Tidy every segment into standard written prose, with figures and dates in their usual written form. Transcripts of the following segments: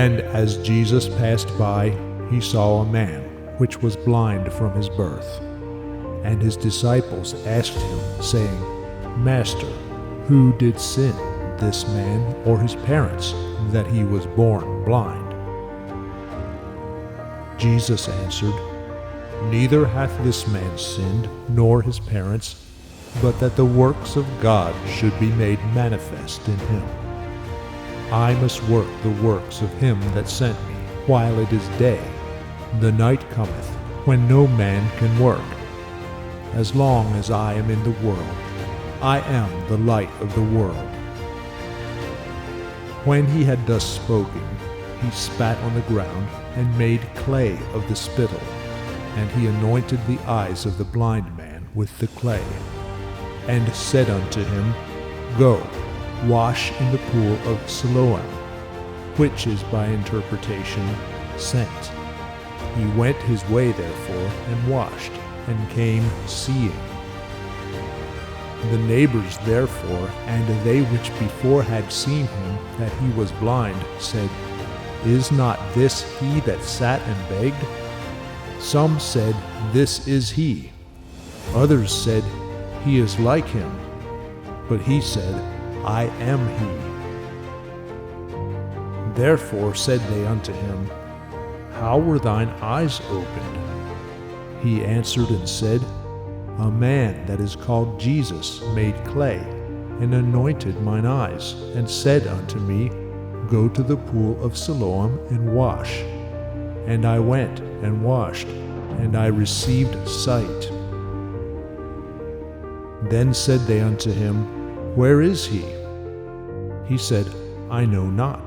And as Jesus passed by, he saw a man which was blind from his birth. And his disciples asked him, saying, Master, who did sin, this man or his parents, that he was born blind? Jesus answered, Neither hath this man sinned, nor his parents, but that the works of God should be made manifest in him. I must work the works of him that sent me, while it is day. The night cometh, when no man can work. As long as I am in the world, I am the light of the world. When he had thus spoken, he spat on the ground, and made clay of the spittle, and he anointed the eyes of the blind man with the clay, and said unto him, Go, wash in the pool of Siloam, which is by interpretation, sent. He went his way therefore, and washed, and came seeing. The neighbors therefore, and they which before had seen him that he was blind, said, Is not this he that sat and begged? Some said, This is he. Others said, He is like him. But he said, I am he. Therefore said they unto him, How were thine eyes opened? He answered and said, A man that is called Jesus made clay, and anointed mine eyes, and said unto me, Go to the pool of Siloam and wash. And I went and washed, and I received sight. Then said they unto him, Where is he? He said, I know not.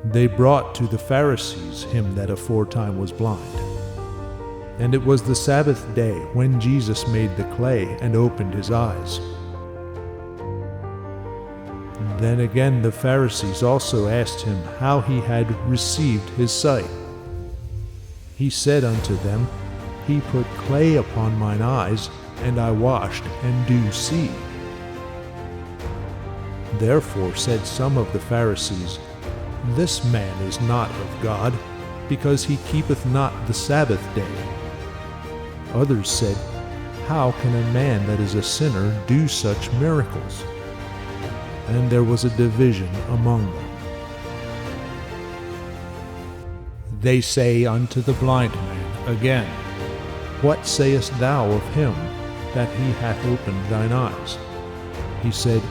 They brought to the Pharisees him that aforetime was blind. And it was the Sabbath day when Jesus made the clay and opened his eyes. Then again the Pharisees also asked him how he had received his sight. He said unto them, He put clay upon mine eyes, and I washed, and do see. Therefore said some of the Pharisees, This man is not of God, because he keepeth not the Sabbath day. Others said, How can a man that is a sinner do such miracles? And there was a division among them. They say unto the blind man again, What sayest thou of him, that he hath opened thine eyes? He said,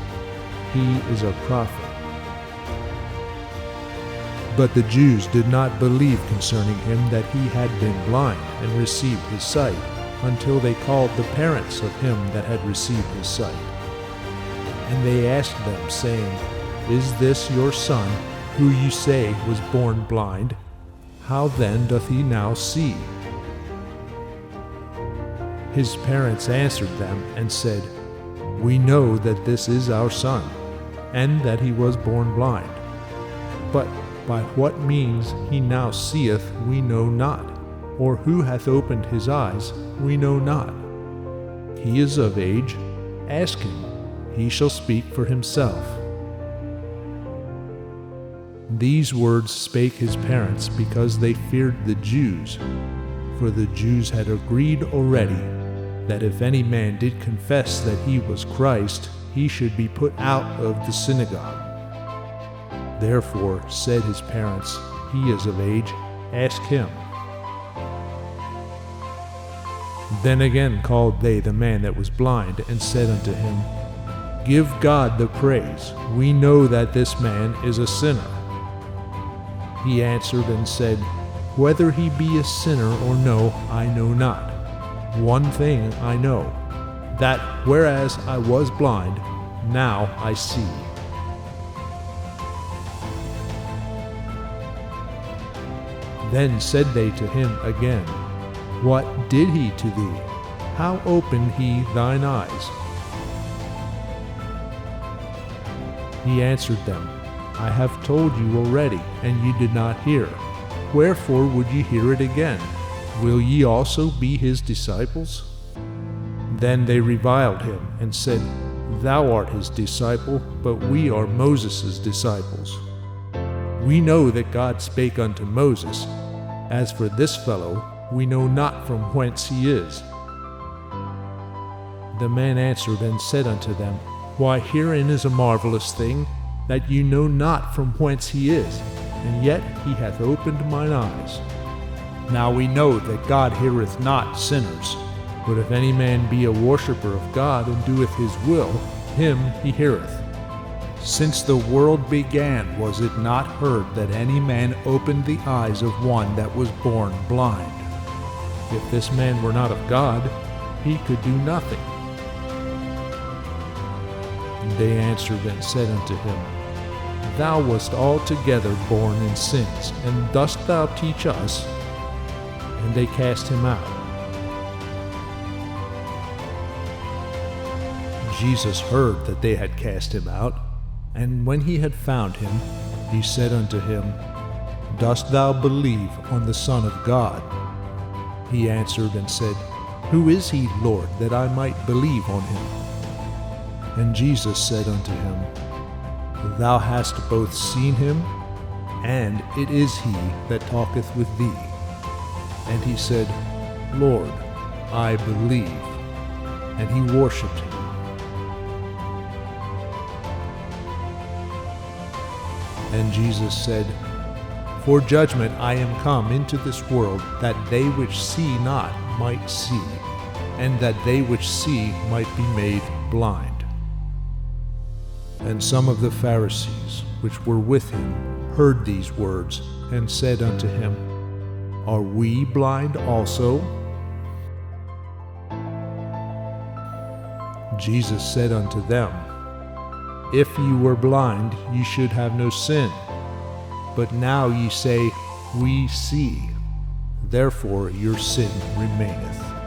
He is a prophet. But the Jews did not believe concerning him that he had been blind and received his sight, until they called the parents of him that had received his sight. And they asked them, saying, Is this your son, who you say was born blind? How then doth he now see? His parents answered them and said, We know that this is our son, and that he was born blind. But by what means he now seeth we know not, or who hath opened his eyes we know not. He is of age, ask him, he shall speak for himself. These words spake his parents because they feared the Jews, for the Jews had agreed already that if any man did confess that he was Christ, he should be put out of the synagogue. Therefore said his parents, He is of age, ask him. Then again called they the man that was blind, and said unto him, Give God the praise, we know that this man is a sinner. He answered and said, Whether he be a sinner or no, I know not. One thing I know, that whereas I was blind, now I see. Then said they to him again, What did he to thee? How opened he thine eyes? He answered them, I have told you already, and ye did not hear. Wherefore would ye hear it again? Will ye also be his disciples? Then they reviled him, and said, Thou art his disciple, but we are Moses' disciples. We know that God spake unto Moses. As for this fellow, we know not from whence he is. The man answered and said unto them, Why, herein is a marvelous thing, that you know not from whence he is, and yet he hath opened mine eyes. Now we know that God heareth not sinners, but if any man be a worshipper of God and doeth his will, him he heareth. Since the world began, was it not heard that any man opened the eyes of one that was born blind? If this man were not of God, he could do nothing. And they answered and said unto him, Thou wast altogether born in sins, and dost thou teach us? And they cast him out. Jesus heard that they had cast him out, and when he had found him, he said unto him, Dost thou believe on the Son of God? He answered and said, Who is he, Lord, that I might believe on him? And Jesus said unto him, Thou hast both seen him, and it is he that talketh with thee. And he said, Lord, I believe. And he worshipped him. And Jesus said, For judgment I am come into this world, that they which see not might see, and that they which see might be made blind. And some of the Pharisees which were with him heard these words, and said unto him, Are we blind also? Jesus said unto them, If ye were blind, ye should have no sin. But now ye say, We see. Therefore your sin remaineth.